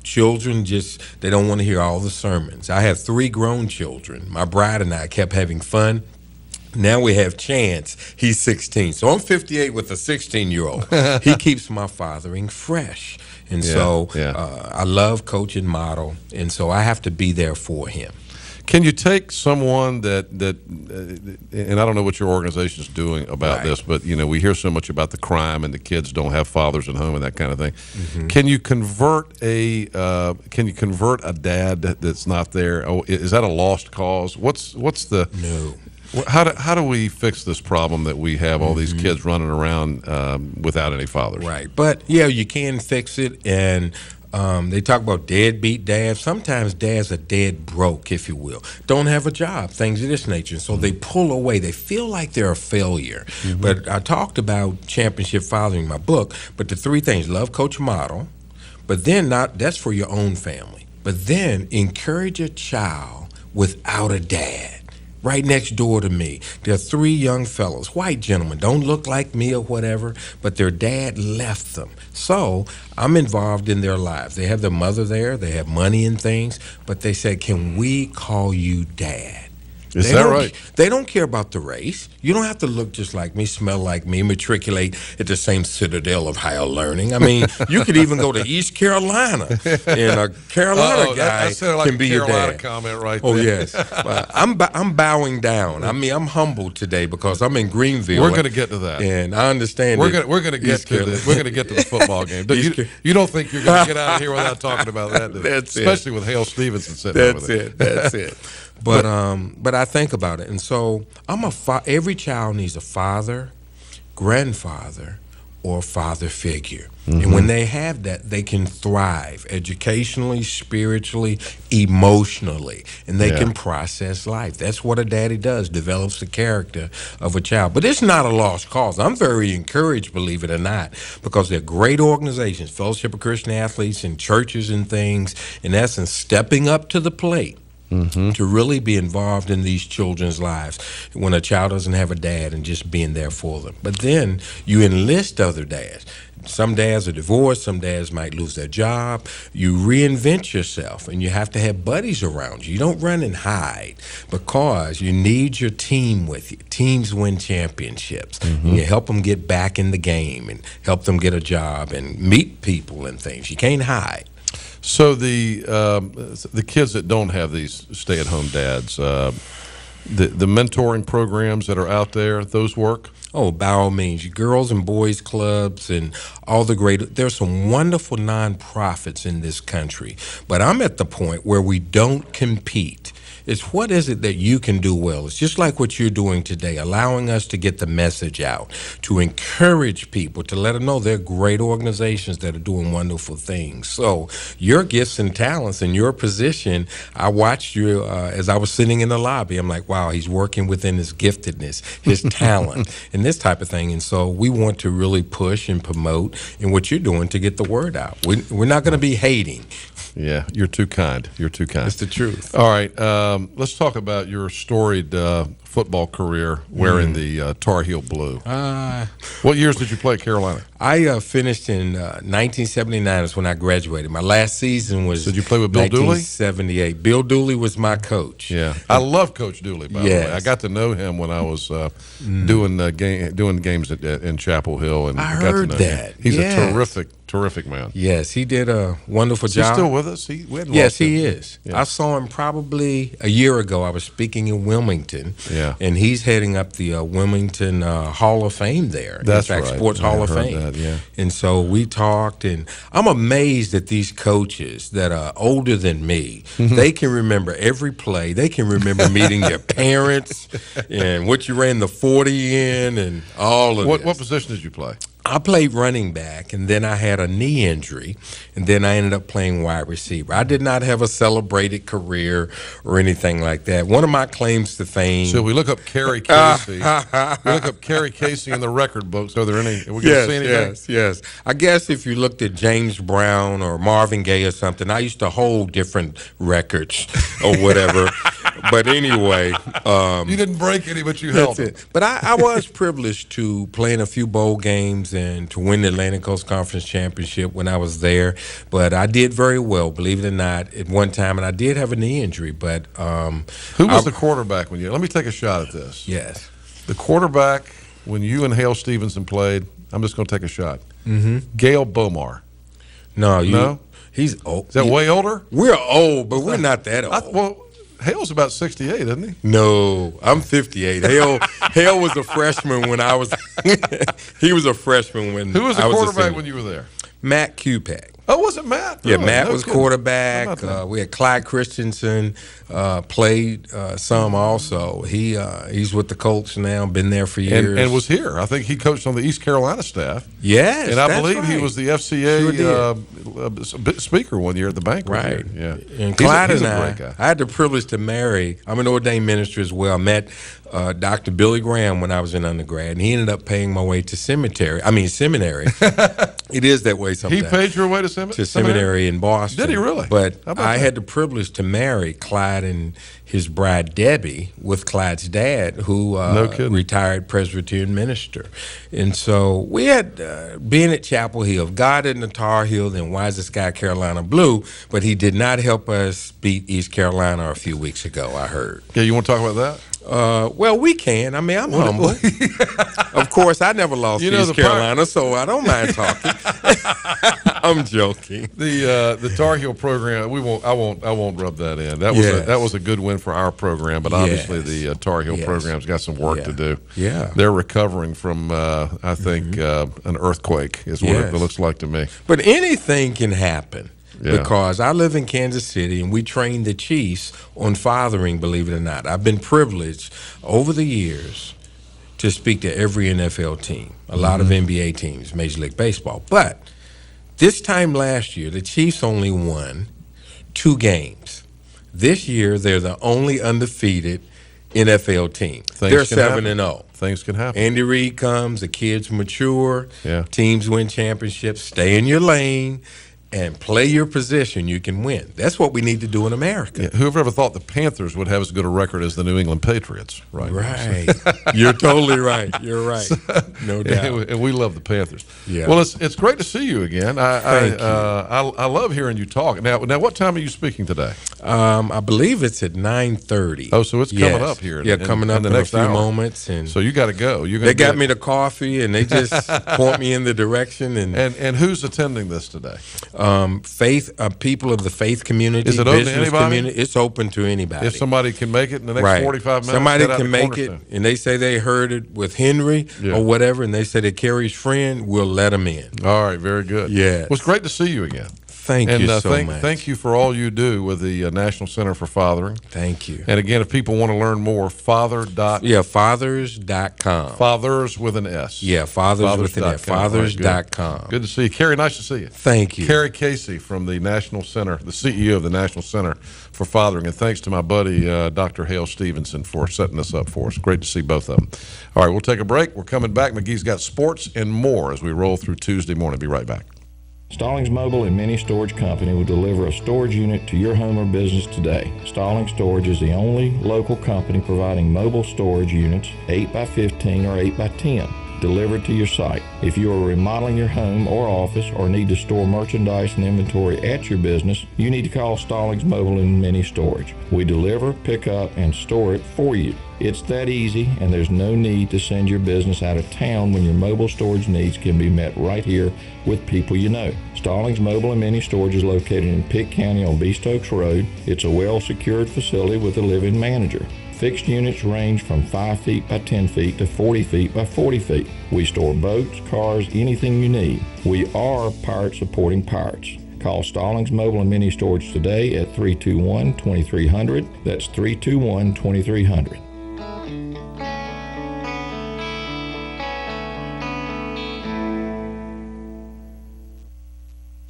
Children they don't want to hear all the sermons. I have 3 grown children. My bride and I kept having fun. Now we have Chance. He's 16. So I'm 58 with a 16-year-old. He keeps my fathering fresh. And I love coach and model. And so I have to be there for him. Can you take someone that and I don't know what your organization is doing about this, but we hear so much about the crime and the kids don't have fathers at home and that kind of thing. Mm-hmm. Can you convert a dad that's not there? Oh, is that a lost cause? What's the no? How do we fix this problem that we have all these kids running around without any fathers? Right, but you can fix it, and they talk about deadbeat dads. Sometimes dads are dead broke, if you will. Don't have a job, things of this nature. So they pull away. They feel like they're a failure. Mm-hmm. But I talked about championship fathering in my book, but the 3 things, love, coach, model, but then that's for your own family. But then encourage a child without a dad. Right next door to me, there are 3 young fellows, white gentlemen, don't look like me or whatever, but their dad left them. So I'm involved in their lives. They have their mother there, they have money and things, but they said, can we call you dad? Is that right? They don't care about the race. You don't have to look just like me, smell like me, matriculate at the same citadel of higher learning. I mean, you could even go to East Carolina, and a Carolina guy can be your dad. Comment right there. Oh, yes. I'm bowing down. I mean, I'm humbled today because I'm in Greenville. We're going to get to that. And I understand we're going to get to the football game. You don't think you're going to get out of here without talking about that, do you? Especially with Hale Stevenson sitting over there. That's it. But I think about it, and so every child needs a father, grandfather, or father figure. Mm-hmm. And when they have that, they can thrive educationally, spiritually, emotionally, and they can process life. That's what a daddy does, develops the character of a child. But it's not a lost cause. I'm very encouraged, believe it or not, because they're great organizations, Fellowship of Christian Athletes and churches and things, in essence, stepping up to the plate to really be involved in these children's lives when a child doesn't have a dad and just being there for them. But then you enlist other dads. Some dads are divorced, some dads might lose their job. You reinvent yourself, and you have to have buddies around you. You don't run and hide because you need your team with you. Teams win championships. And you help them get back in the game and help them get a job and meet people and things. You can't hide. So the kids that don't have these stay-at-home dads, the mentoring programs that are out there, those work? Oh, by all means. Girls and boys clubs and all the great, there's some wonderful nonprofits in this country. But I'm at the point where we don't compete. It's what is it that you can do well. It's just like what you're doing today, allowing us to get the message out, to encourage people, to let them know they're great organizations that are doing wonderful things. So your gifts and talents and your position, I watched you as I was sitting in the lobby. I'm like, wow, he's working within his giftedness, his talent, and this type of thing. And so we want to really push and promote in what you're doing to get the word out. We're not going to be hating. Yeah, you're too kind. You're too kind. It's the truth. All right, let's talk about your storied football career wearing the Tar Heel blue. What years did you play at Carolina? I finished in 1979 is when I graduated. My last season was Did you play with Bill Dooley? 1978. Bill Dooley was my coach. Yeah, I love Coach Dooley, by the way. I got to know him when I was doing games in Chapel Hill. And I got heard to know that. Him. He's a terrific man. Yes, he did a wonderful job. Is he still with us? Yes, he is. Yeah. I saw him probably a year ago. I was speaking in Wilmington. Yeah. And he's heading up the Wilmington Hall of Fame there. That's in fact, right. Sports Hall of Fame. Yeah. And so we talked, and I'm amazed at these coaches that are older than me. They can remember every play. They can remember meeting your parents and what you ran the 40 in and all of this. What position did you play? I played running back, and then I had a knee injury, and then I ended up playing wide receiver. I did not have a celebrated career or anything like that. One of my claims to fame. So we look up Kerry Casey. We look up Kerry Casey in the record books. Are there any? Are we going to see anything? Yes. I guess if you looked at James Brown or Marvin Gaye or something, I used to hold different records or whatever. But anyway, you didn't break any, but you held them. But I was privileged to play in a few bowl games and to win the Atlantic Coast Conference Championship when I was there. But I did very well, believe it or not, at one time. And I did have a knee injury. But who was the quarterback when you? Let me take a shot at this. Yes, the quarterback when you and Hale Stevenson played. I'm just going to take a shot. Gail Bomar. No. He's old. Is that way older? We're old, but we're not that old. Hale's about 68, isn't he? No, I'm 58. Hale was a freshman when I was. He was a freshman when. Who was the quarterback when you were there? Matt Kupak. Oh, was it Matt? Yeah, Matt was quarterback. We had Clyde Christensen played some also. He's with the Colts now, been there for years. And was here. I think he coached on the East Carolina staff. Yes, and I believe he was the FCA speaker one year at the banquet. Right. Here. Yeah. And Clyde he's and a great guy. I had the privilege to marry. I'm an ordained minister as well. I met Dr. Billy Graham when I was in undergrad, and he ended up paying my way to seminary. It is that way sometimes. He paid your way to seminary in Boston. Did he really? But I had the privilege to marry Clyde and his bride Debbie with Clyde's dad, who retired Presbyterian minister. And so we had being at Chapel Hill, God in the Tar Heel, then why is the sky Carolina blue? But he did not help us beat East Carolina a few weeks ago, I heard. Yeah, you want to talk about that? Well, we can. I mean, I'm humble. Of course, I never lost to East Carolina, so I don't mind talking. I'm joking. The Tar Heel program, I won't rub that in. That was a good win for our program, but obviously the Tar Heel program's got some work to do. Yeah, they're recovering from I think an earthquake is what it looks like to me. But anything can happen. Yeah. Because I live in Kansas City and we train the Chiefs on fathering, believe it or not. I've been privileged over the years to speak to every NFL team, a lot of NBA teams, Major League Baseball. But this time last year, the Chiefs only won 2 games. This year, they're the only undefeated NFL team. They're 7-0. Things can happen. Andy Reid comes, the kids mature, teams win championships, stay in your lane. and play your position, you can win. That's what we need to do in America. Yeah, whoever ever thought the Panthers would have as good a record as the New England Patriots, right? Right. You're totally right. You're right. No doubt. And we love the Panthers. Yeah. Well, it's great to see you again. Thank you. I love hearing you talk. Now, what time are you speaking today? I believe it's at 9:30. Oh, so it's coming up here. Yeah, coming up in the next few moments. And so you got to go. They got me the coffee, and they just point me in the direction. And who's attending this today? People of the faith community. Is it open to anybody? It's open to anybody. If somebody can make it in the next 45 minutes, somebody can make it, and they say they heard it with Henry or whatever, and they say they Carrie's friend, we'll let them in. All right, very good. Yeah, well, it's great to see you again. Thank you so much. Thank you for all you do with the National Center for Fathering. Thank you. And again, if people want to learn more, fathers.com. Fathers with an S. Yeah, fathers with an S. Fathers.com. Good to see you. Carrie, nice to see you. Thank you. Carrie Casey from the National Center, the CEO of the National Center for Fathering. And thanks to my buddy, Dr. Hale Stevenson, for setting this up for us. Great to see both of them. All right, we'll take a break. We're coming back. McGee's got sports and more as we roll through Tuesday morning. Be right back. Stallings Mobile and Mini Storage Company will deliver a storage unit to your home or business today. Stallings Storage is the only local company providing mobile storage units 8x15 or 8x10 delivered to your site. If you are remodeling your home or office or need to store merchandise and inventory at your business, you need to call Stallings Mobile and Mini Storage. We deliver, pick up, and store it for you. It's that easy, and there's no need to send your business out of town when your mobile storage needs can be met right here with people you know. Stallings Mobile and Mini Storage is located in Pitt County on Beast Oaks Road. It's a well-secured facility with a living manager. Fixed units range from 5 feet by 10 feet to 40 feet by 40 feet. We store boats, cars, anything you need. We are pirate supporting pirates. Call Stallings Mobile and Mini Storage today at 321-2300. That's 321-2300.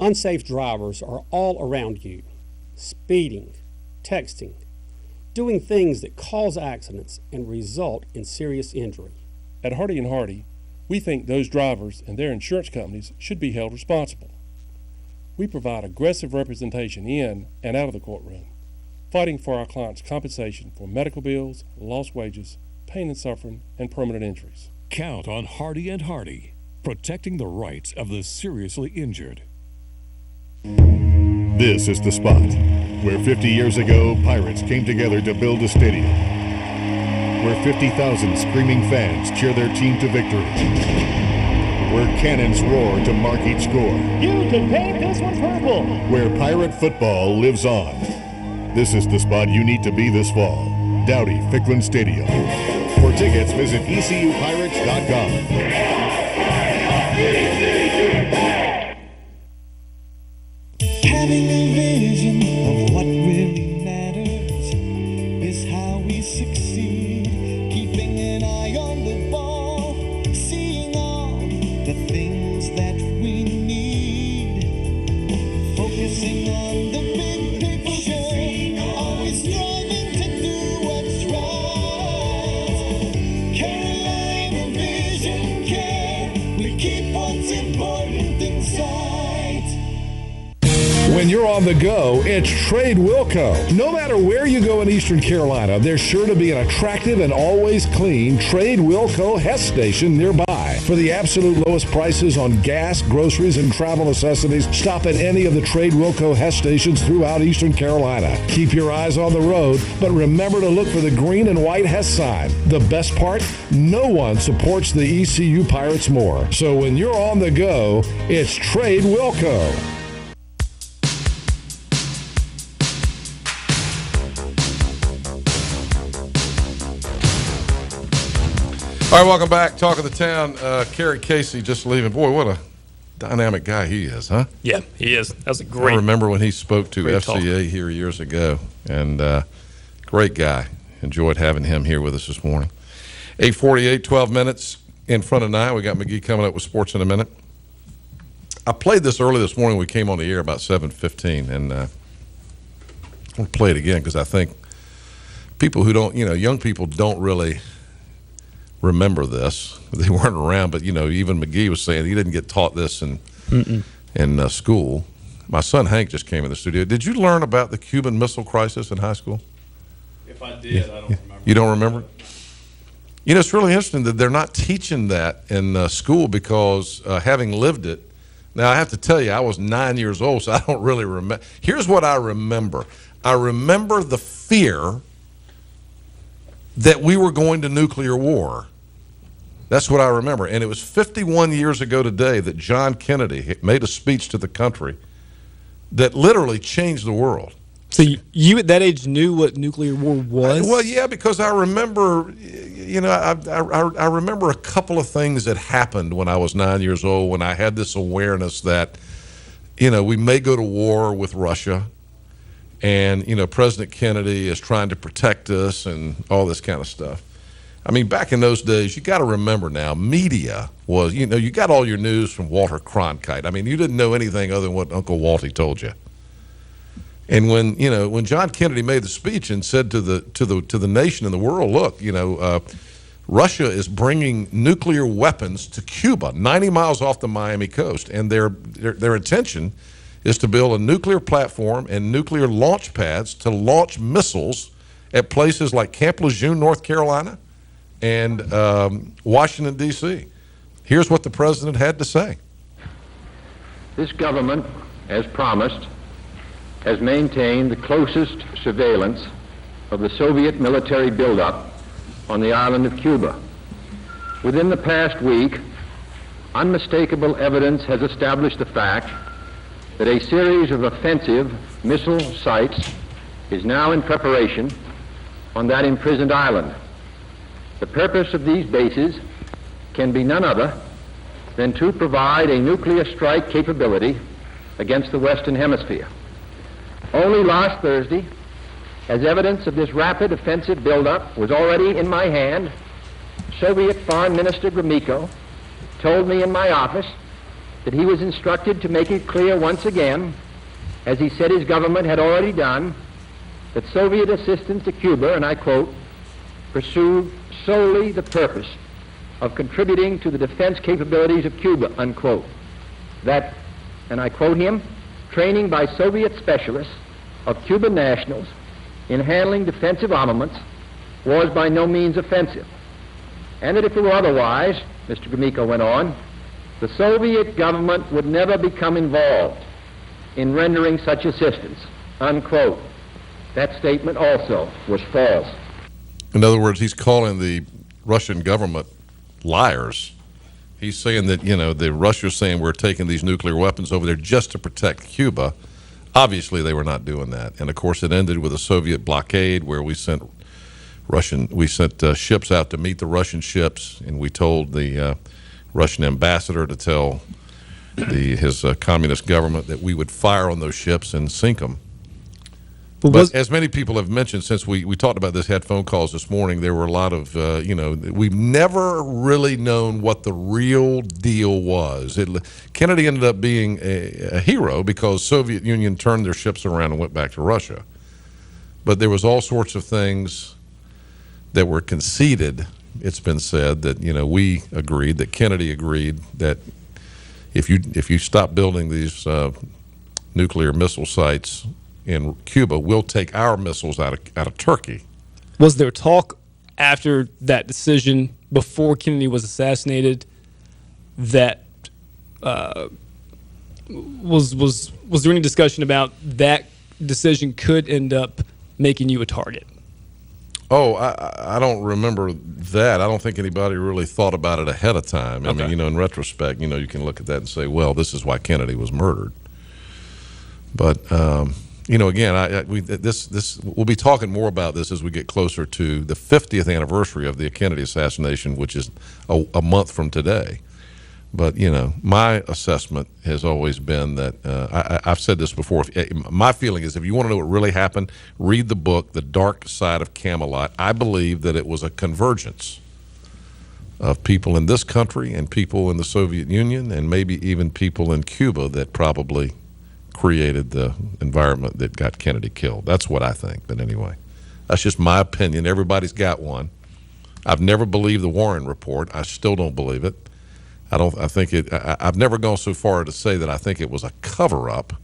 Unsafe drivers are all around you, speeding, texting, doing things that cause accidents and result in serious injury. At Hardy & Hardy, we think those drivers and their insurance companies should be held responsible. We provide aggressive representation in and out of the courtroom, fighting for our clients' compensation for medical bills, lost wages, pain and suffering, and permanent injuries. Count on Hardy & Hardy, protecting the rights of the seriously injured. This is the spot where 50 years ago Pirates came together to build a stadium, where 50,000 screaming fans cheer their team to victory, where cannons roar to mark each score. You can paint this one purple. Where Pirate football lives on. This is the spot you need to be this fall. Dowdy Ficklin Stadium. For tickets, visit ECUPirates.com. Having a vision of what really matters is how we succeed. Keeping an eye on the ball, seeing all the things that we need. Focusing on the big picture, always striving to do what's right. Carolina Vision Care, we keep what's important in sight. When you're on the go, it's Trade Wilco. No matter where you go in Eastern Carolina, there's sure to be an attractive and always clean Trade Wilco Hess station nearby. For the absolute lowest prices on gas, groceries, and travel necessities, stop at any of the Trade Wilco Hess stations throughout Eastern Carolina. Keep your eyes on the road, but remember to look for the green and white Hess sign. The best part? No one supports the ECU Pirates more. So when you're on the go, it's Trade Wilco. All right, welcome back. Talk of the Town. Kerry Casey just leaving. Boy, what a dynamic guy he is, huh? Yeah, he is. That was a great. I remember when he spoke to FCA talk here years ago, and great guy. Enjoyed having him here with us this morning. 8:48, 12 minutes in front of 9. We got McGee coming up with sports in a minute. I played this early this morning. We came on the air about 7:15, and I'll play it again because I think people who don't, young people don't really remember this. They weren't around, but even McGee was saying he didn't get taught this in school. my son Hank just came in the studio. Did you learn about the Cuban Missile Crisis in high school? If I did, I don't remember. You don't remember? You know, it's really interesting that they're not teaching that in school because having lived it, now I have to tell you, I was 9 years old, so I don't really remember. Here's what I remember. I remember the fear that we were going to nuclear war. That's what I remember. And it was 51 years ago today that John Kennedy made a speech to the country that literally changed the world. So you at that age knew what nuclear war was? Well, yeah, because I remember, you know, I remember a couple of things that happened when I was 9 years old, when I had this awareness that, you know, we may go to war with Russia, and, you know, President Kennedy is trying to protect us and all this kind of stuff. I mean, back in those days, you got to remember now, media was, you know, you got all your news from Walter Cronkite. I mean, you didn't know anything other than what Uncle Walty told you. And when, you know, when John Kennedy made the speech and said to the nation and the world, look, you know, Russia is bringing nuclear weapons to Cuba, 90 miles off the Miami coast, and their intention is to build a nuclear platform and nuclear launch pads to launch missiles at places like Camp Lejeune, North Carolina, and Washington, D.C. Here's what the president had to say. This government, as promised, has maintained the closest surveillance of the Soviet military buildup on the island of Cuba. Within the past week, unmistakable evidence has established the fact that a series of offensive missile sites is now in preparation on that imprisoned island. The purpose of these bases can be none other than to provide a nuclear strike capability against the Western Hemisphere. Only last Thursday, as evidence of this rapid offensive buildup was already in my hand, Soviet Foreign Minister Gromyko told me in my office that he was instructed to make it clear once again, as he said his government had already done, that Soviet assistance to Cuba, and I quote, pursued solely the purpose of contributing to the defense capabilities of Cuba, unquote. That, and I quote him, training by Soviet specialists of Cuban nationals in handling defensive armaments was by no means offensive. And that if it were otherwise, Mr. Gromyko went on, the Soviet government would never become involved in rendering such assistance, unquote. That statement also was false. In other words, he's calling the Russian government liars. He's saying that, you know, the Russia's saying we're taking these nuclear weapons over there just to protect Cuba. Obviously, they were not doing that. And, of course, it ended with a Soviet blockade where we sent ships out to meet the Russian ships, and we told the Russian ambassador to tell his communist government that we would fire on those ships and sink them. But as many people have mentioned, since we talked about this, had phone calls this morning, there were a lot of, you know, we've never really known what the real deal was. Kennedy ended up being a hero because Soviet Union turned their ships around and went back to Russia. But there was all sorts of things that were conceded. It's been said that, you know, we agreed, that Kennedy agreed that if you stop building these nuclear missile sites in Cuba, we'll take our missiles out of Turkey. Was there talk after that decision, before Kennedy was assassinated, that was there any discussion about that decision could end up making you a target? Oh, I don't remember that. I don't think anybody really thought about it ahead of time. I mean, you know, in retrospect, you know, you can look at that and say, well, this is why Kennedy was murdered. But you know, again, we'll be talking more about this as we get closer to the 50th anniversary of the Kennedy assassination, which is a month from today. But, you know, my assessment has always been that, I've said this before, my feeling is if you want to know what really happened, read the book, The Dark Side of Camelot. I believe that it was a convergence of people in this country and people in the Soviet Union and maybe even people in Cuba that probably created the environment that got Kennedy killed. That's what I think, but anyway. That's just my opinion. Everybody's got one. I've never believed the Warren report. I still don't believe it. I've never gone so far to say that I think it was a cover-up.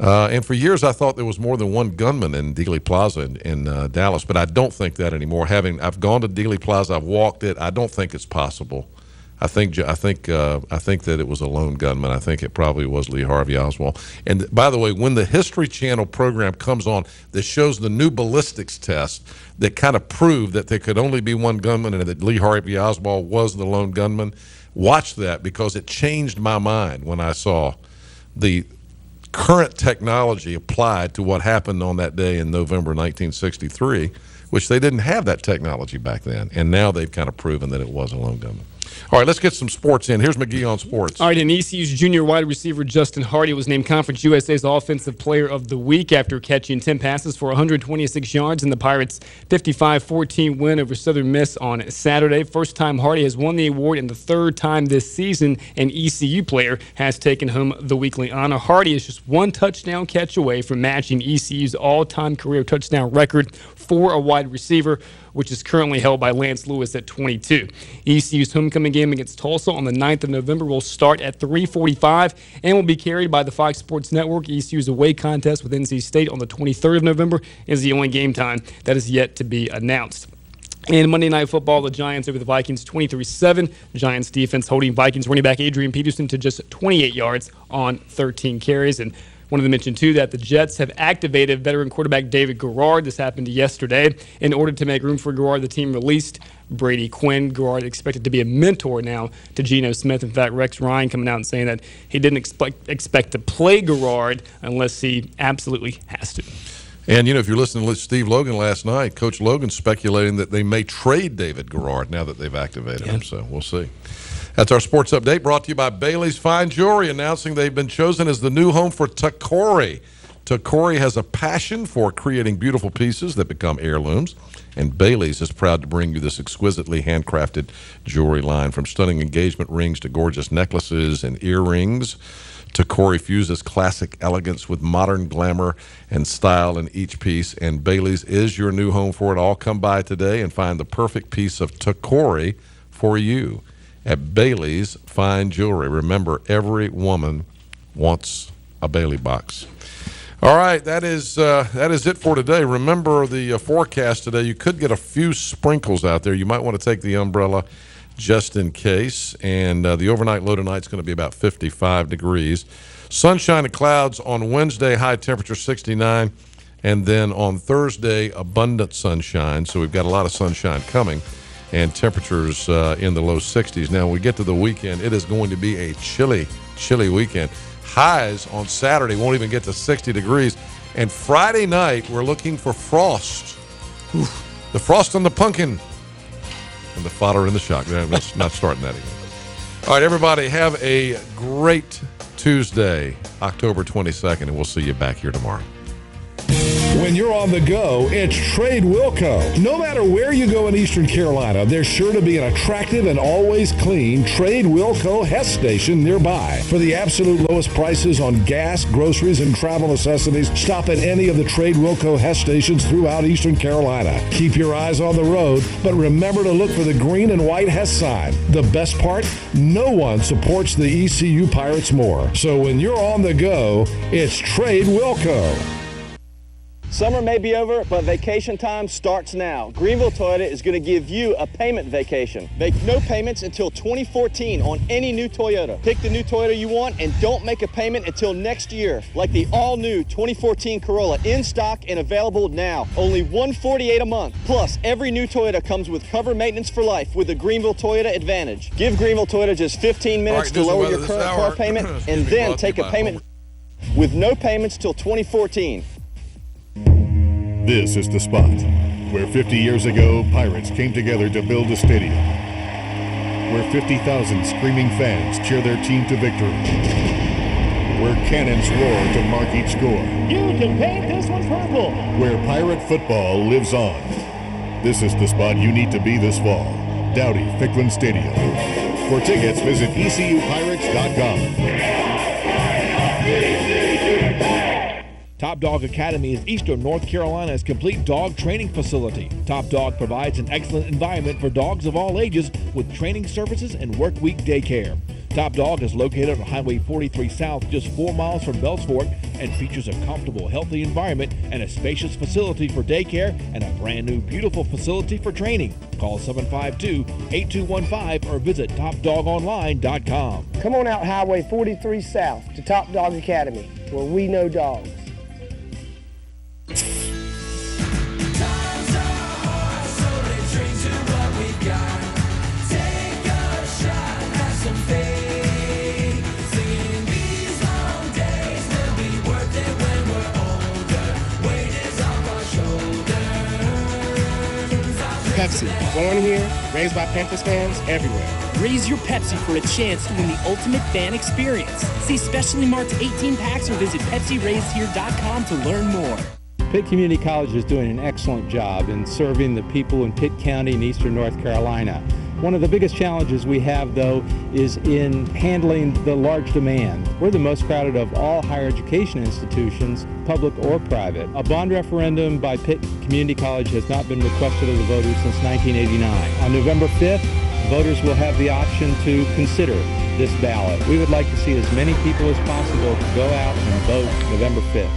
And for years, I thought there was more than one gunman in Dealey Plaza in Dallas, but I don't think that anymore. I've gone to Dealey Plaza, I've walked it. I don't think it's possible. I think that it was a lone gunman. I think it probably was Lee Harvey Oswald. And by the way, when the History Channel program comes on that shows the new ballistics test that kind of proved that there could only be one gunman and that Lee Harvey Oswald was the lone gunman, watch that, because it changed my mind when I saw the current technology applied to what happened on that day in November 1963, which they didn't have that technology back then. And now they've kind of proven that it was a lone gunman. All right, let's get some sports in. Here's McGee on sports. All right, and ECU's junior wide receiver Justin Hardy was named Conference USA's Offensive Player of the Week after catching 10 passes for 126 yards in the Pirates' 55-14 win over Southern Miss on Saturday. First time Hardy has won the award and the third time this season an ECU player has taken home the weekly honor. Hardy is just one touchdown catch away from matching ECU's all-time career touchdown record for a wide receiver, which is currently held by Lance Lewis at 22. ECU's homecoming game against Tulsa on the 9th of November will start at 3:45 and will be carried by the Fox Sports Network. ECU's away contest with NC State on the 23rd of November is the only game time that is yet to be announced. And Monday Night Football, the Giants over the Vikings 23-7. Giants defense holding Vikings running back Adrian Peterson to just 28 yards on 13 carries. And wanted to mention, too, that the Jets have activated veteran quarterback David Garrard. This happened yesterday. In order to make room for Garrard, the team released Brady Quinn. Garrard expected to be a mentor now to Geno Smith. In fact, Rex Ryan coming out and saying that he didn't expect to play Garrard unless he absolutely has to. And, you know, if you're listening to Steve Logan last night, Coach Logan's speculating that they may trade David Garrard now that they've activated him. So we'll see. That's our sports update, brought to you by Bailey's Fine Jewelry, announcing they've been chosen as the new home for Tacori. Tacori has a passion for creating beautiful pieces that become heirlooms, and Bailey's is proud to bring you this exquisitely handcrafted jewelry line. From stunning engagement rings to gorgeous necklaces and earrings, Tacori fuses classic elegance with modern glamour and style in each piece, and Bailey's is your new home for it all. Come by today and find the perfect piece of Tacori for you at Bailey's Fine Jewelry. Remember, every woman wants a Bailey box. All right, that is it for today. Remember the forecast today. You could get a few sprinkles out there. You might want to take the umbrella just in case. And the overnight low tonight is going to be about 55 degrees. Sunshine and clouds on Wednesday, high temperature 69. And then on Thursday, abundant sunshine. So we've got a lot of sunshine coming. And temperatures in the low 60s. Now, when we get to the weekend, it is going to be a chilly, chilly weekend. Highs on Saturday won't even get to 60 degrees. And Friday night, we're looking for frost. Oof. The frost on the pumpkin. And the fodder in the shock. Let's not starting that again. All right, everybody, have a great Tuesday, October 22nd, and we'll see you back here tomorrow. When you're on the go, it's Trade Wilco. No matter where you go in Eastern Carolina, there's sure to be an attractive and always clean Trade Wilco Hess station nearby. For the absolute lowest prices on gas, groceries, and travel necessities, stop at any of the Trade Wilco Hess stations throughout Eastern Carolina. Keep your eyes on the road, but remember to look for the green and white Hess sign. The best part? No one supports the ECU Pirates more. So when you're on the go, it's Trade Wilco. Summer may be over, but vacation time starts now. Greenville Toyota is going to give you a payment vacation. Make no payments until 2014 on any new Toyota. Pick the new Toyota you want and don't make a payment until next year. Like the all-new 2014 Corolla, in stock and available now. Only $148 a month. Plus, every new Toyota comes with cover maintenance for life with the Greenville Toyota Advantage. Give Greenville Toyota just 15 minutes to lower your current car payment and then take a payment with no payments till 2014. This is the spot where 50 years ago, Pirates came together to build a stadium, where 50,000 screaming fans cheer their team to victory, where cannons roar to mark each score. You can paint this one purple. Where Pirate football lives on. This is the spot you need to be this fall. Dowdy Ficklin Stadium. For tickets, visit ECUPirates.com. Top Dog Academy is Eastern North Carolina's complete dog training facility. Top Dog provides an excellent environment for dogs of all ages with training services and work week daycare. Top Dog is located on Highway 43 South, just 4 miles from Bells Fork, and features a comfortable, healthy environment and a spacious facility for daycare and a brand new, beautiful facility for training. Call 752-8215 or visit TopDogOnline.com. Come on out Highway 43 South to Top Dog Academy, where we know dogs. Pepsi, born here, raised by Panthers fans everywhere. Raise your Pepsi for a chance to win the ultimate fan experience. See specially marked 18 packs or visit PepsiRaisedHere.com to learn more. Pitt Community College is doing an excellent job in serving the people in Pitt County and Eastern North Carolina. One of the biggest challenges we have, though, is in handling the large demand. We're the most crowded of all higher education institutions, public or private. A bond referendum by Pitt Community College has not been requested of the voters since 1989. On November 5th, voters will have the option to consider this ballot. We would like to see as many people as possible go out and vote November 5th.